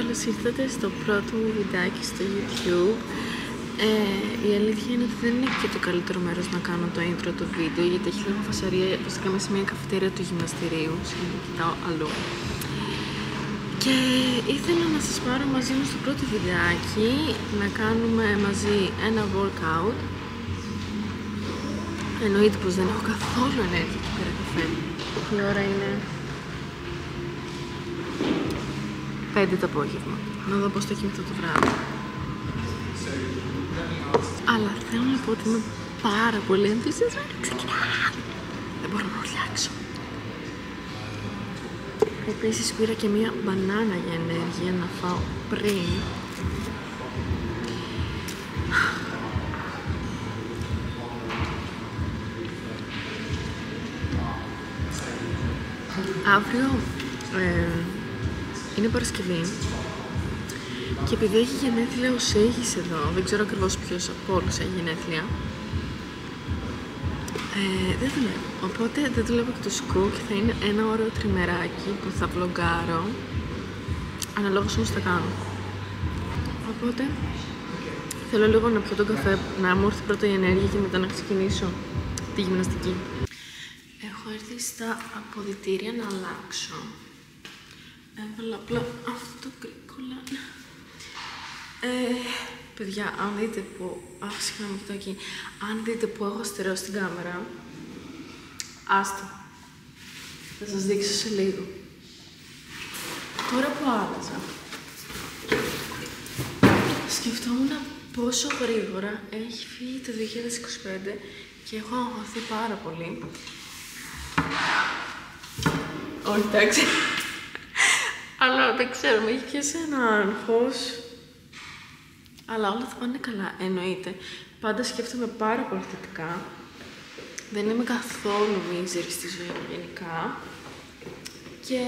Καλώς ήρθατε στο πρώτο μου βιντεάκι στο YouTube. Η αλήθεια είναι ότι δεν είναι και το καλύτερο μέρος να κάνω το intro του βίντεο, γιατί έχει λίγο φασαρία βασικά μέσα σε μια καφετέρια του γυμναστηρίου. Σήμερα κοιτάω αλλού. Και ήθελα να σας πάρω μαζί μου στο πρώτο βιντεάκι να κάνουμε μαζί ένα workout. Εννοείται πως δεν έχω καθόλου ενέργεια και πέρα καφέ. Η ώρα είναι 5 το απόγευμα. Να δω πώς θα κοιμηθώ το βράδυ. Αλλά θέλω να πω ότι είμαι πάρα πολύ ενθουσιασμένη. Ξεκινάω! Δεν μπορώ να ορλιάξω. Επίσης πήρα και μία μπανάνα για ενέργεια να φάω πριν. Αύριο είναι Παρασκευή και επειδή έχει γενέθλια ο Σέγης εδώ, δεν ξέρω ακριβώς ποιος από όλους έχει γενέθλια, δεν δουλεύω. Οπότε δεν δουλεύω και το σκου και θα είναι ένα ωραίο τριμεράκι που θα vlogάρω, αναλόγως όμως θα κάνω. Οπότε θέλω λίγο να πιω τον καφέ, να μου έρθει πρώτα η ενέργεια και μετά να ξεκινήσω τη γυμναστική. Έχω έρθει στα αποδυτήρια να αλλάξω. Έβαλα απλά αυτό το γκρίκολα. Παιδιά, αν δείτε που... συγγνώμη, κοιτώ εκεί. Αν δείτε που έχω στερεώσει την κάμερα, άστο. Θα σας δείξω σε λίγο. Τώρα που άλλαζα, σκεφτόμουν πόσο γρήγορα έχει φύγει το 2025 και έχω αγχωθεί πάρα πολύ. Όχι, εντάξει. Αλλά δεν ξέρω, με έχει πιάσει ένα άγχος. Αλλά όλα θα πάνε καλά, εννοείται. Πάντα σκέφτομαι πάρα πολύ θετικά. Δεν είμαι καθόλου μίζερη στη ζωή μου γενικά. Και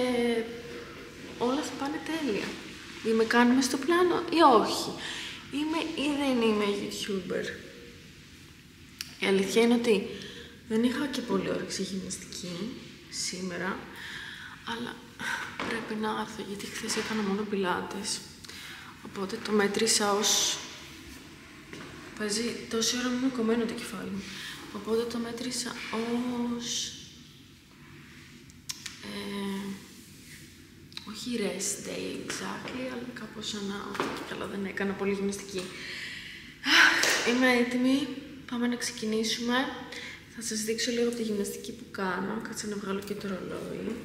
όλα θα πάνε τέλεια. Ή με κάνουμε στο πλάνο ή όχι. Είμαι ή δεν είμαι YouTuber. Η αλήθεια είναι ότι δεν είχα και πολύ όρεξη γυμναστική σήμερα. Αλλά πρέπει να έρθω, γιατί χθες έκανα μόνο πιλάτες. Οπότε το μέτρησα ως... Παίζει τόση ώρα μου είναι κομμένο το κεφάλι μου. Οπότε το μέτρησα ως... όχι rest day exactly, αλλά κάπως ένα... και καλά δεν έκανα πολύ γυμναστική. Είμαι έτοιμη, πάμε να ξεκινήσουμε. Θα σας δείξω λίγο από τη γυμναστική που κάνω. Κάτσε να βγάλω και το ρολόι.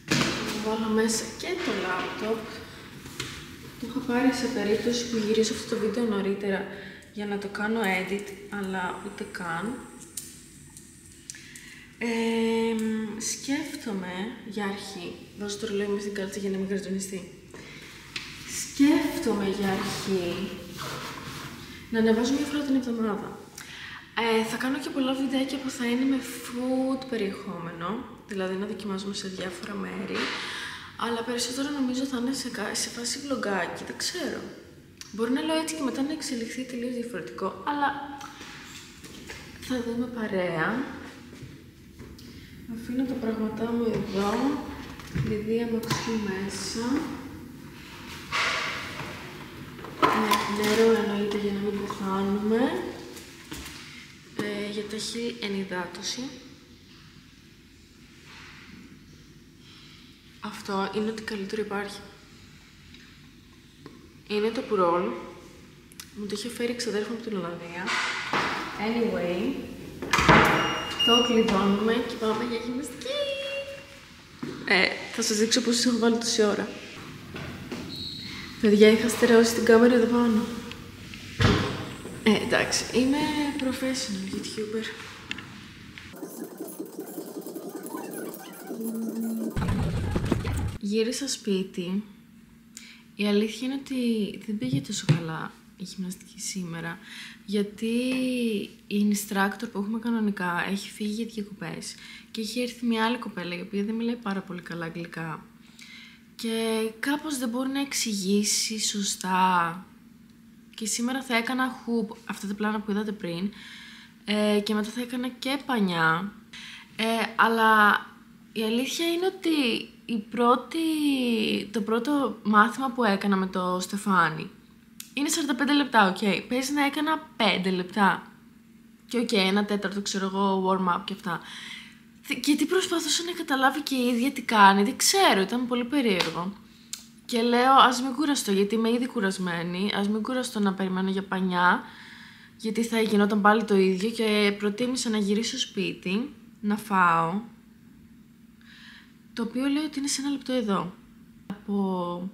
Θα βάλω μέσα και το λάπτοπ. Το είχα πάρει σε περίπτωση που γυρίσω αυτό το βίντεο νωρίτερα για να το κάνω edit, αλλά ούτε καν. Σκέφτομαι για αρχή, βάζω το ρολόι μου στην κάλτσα για να μην γρατζονιστεί. Σκέφτομαι για αρχή να ανεβάζω μια φορά την εβδομάδα. Θα κάνω και πολλά βιντεάκια που θα είναι με food περιεχόμενο, δηλαδή να δοκιμάζουμε σε διάφορα μέρη, αλλά περισσότερο νομίζω θα είναι σε φάση vlogάκι, δεν ξέρω. Μπορεί να λέω έτσι και μετά να εξελιχθεί τελείως διαφορετικό, αλλά θα δούμε παρέα. Αφήνω τα πράγματά μου εδώ, κλειδί αμαξιού μέσα. Νερό εννοείται για να μην πεθάνουμε. Για ταχύ ενυδάτωση. Αυτό είναι ό,τι καλύτερο υπάρχει. Είναι το πουρόλ. Μου το είχε φέρει η ξαδέρφα μου από την Ολλανδία. Anyway, το κλειδώνουμε και πάμε για γυμναστική. Θα σας δείξω πώς έχω βάλει τόση ώρα. Παιδιά, είχα στερεώσει την κάμερα εδώ πάνω. Εντάξει, είμαι professional YouTuber. Γύρισα σπίτι. Η αλήθεια είναι ότι δεν πήγε τόσο καλά η γυμναστική σήμερα, γιατί η instructor που έχουμε κανονικά έχει φύγει για διακοπές και έχει έρθει μια άλλη κοπέλα η οποία δεν μιλάει πάρα πολύ καλά αγγλικά και κάπως δεν μπορεί να εξηγήσει σωστά. Και σήμερα θα έκανα hoop, αυτά τα πλάνα που είδατε πριν, και μετά θα έκανα και πανιά, αλλά η αλήθεια είναι ότι το πρώτο μάθημα που έκανα με το Στεφάνι είναι 45 λεπτά, ok. Παίζει να έκανα 5 λεπτά. Και ok, 1/4 ξέρω εγώ, warm-up και αυτά. Γιατί προσπαθούσα να καταλάβει και η ίδια τι κάνει, δεν ξέρω, ήταν πολύ περίεργο. Και λέω, ας μην κουραστώ, γιατί είμαι ήδη κουρασμένη, ας μην κουραστώ να περιμένω για πανιά, γιατί θα γινόταν πάλι το ίδιο και προτίμησα να γυρίσω σπίτι, να φάω, το οποίο λέω ότι είναι σε 1 λεπτό εδώ. Από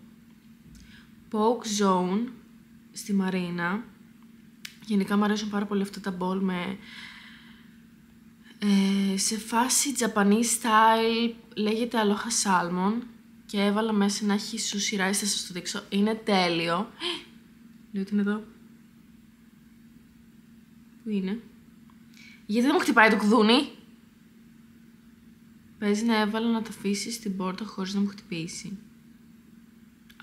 Poke Zone στη Μαρίνα, γενικά μου αρέσουν πάρα πολύ αυτά τα μπολ με... σε φάση Japanese style, λέγεται Aloha Salmon και έβαλα μέσα να έχει sushi rice, θα σας το δείξω, είναι τέλειο. Λέω ότι είναι εδώ. Πού είναι? Γιατί δεν μου χτυπάει το κουδούνι? Παίζει να έβαλα να το αφήσει στην πόρτα χωρίς να μου χτυπήσει.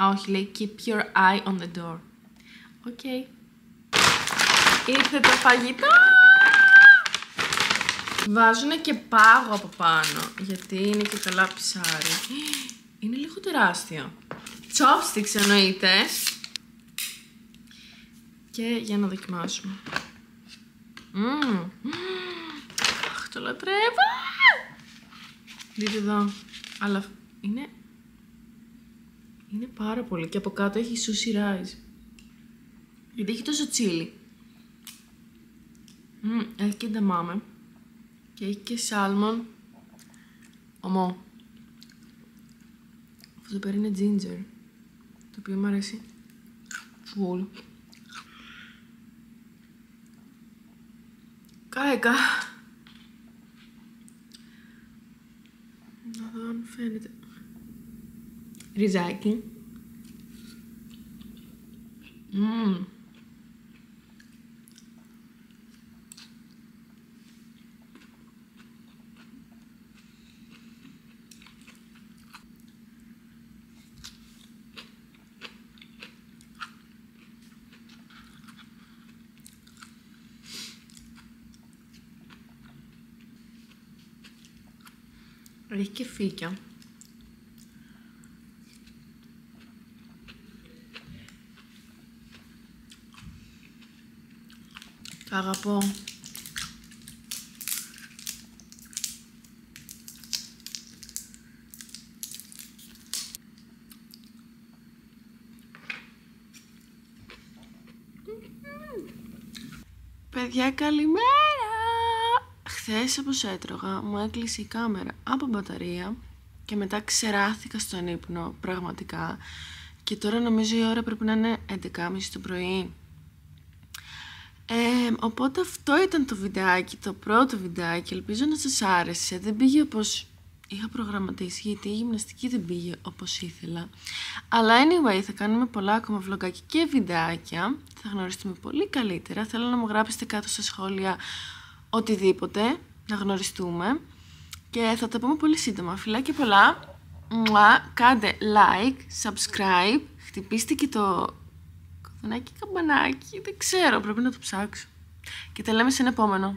Α, όχι, λέει keep your eye on the door. Οκ. Ήρθε το φαγητό! Βάζουνε και πάγο από πάνω, γιατί είναι και καλά ψάρι. Είναι λίγο τεράστιο. Chopsticks εννοείται. Και για να δοκιμάσουμε. Αχ, το λατρεύω! Δείτε εδώ. Αλλά είναι πάρα πολύ. Και από κάτω έχει sushi rice. Γιατί έχει τόσο τσίλι. Έχει και νταμάμε. Και έχει και σάλμον. Ομό. Αυτό το πέρα είναι ginger. Το οποίο μου αρέσει. Φουλ. Κάηκα. Να δω αν φαίνεται. Ριζάκι. Έχει και φύκια. Τα αγαπώ. Παιδιά, καλημέρα! Χθες όπως έτρωγα, μου έκλεισε η κάμερα από μπαταρία και μετά ξεράθηκα στον ύπνο, πραγματικά. Και τώρα νομίζω η ώρα πρέπει να είναι 11:30 το πρωί. Οπότε αυτό ήταν το βιντεάκι, το πρώτο βιντεάκι. Ελπίζω να σας άρεσε. Δεν πήγε όπως είχα προγραμματίσει, γιατί η γυμναστική δεν πήγε όπως ήθελα. Αλλά anyway, θα κάνουμε πολλά ακόμα vlogάκια και βιντεάκια. Θα γνωριστούμε πολύ καλύτερα. Θέλω να μου γράψετε κάτω στα σχόλια οτιδήποτε, να γνωριστούμε. Και θα τα πούμε πολύ σύντομα. Φιλάκια πολλά. Κάντε like, subscribe, χτυπήστε και το κουδουνάκι καμπανάκι. Δεν ξέρω, πρέπει να το ψάξω. Και τα λέμε σε ένα επόμενο.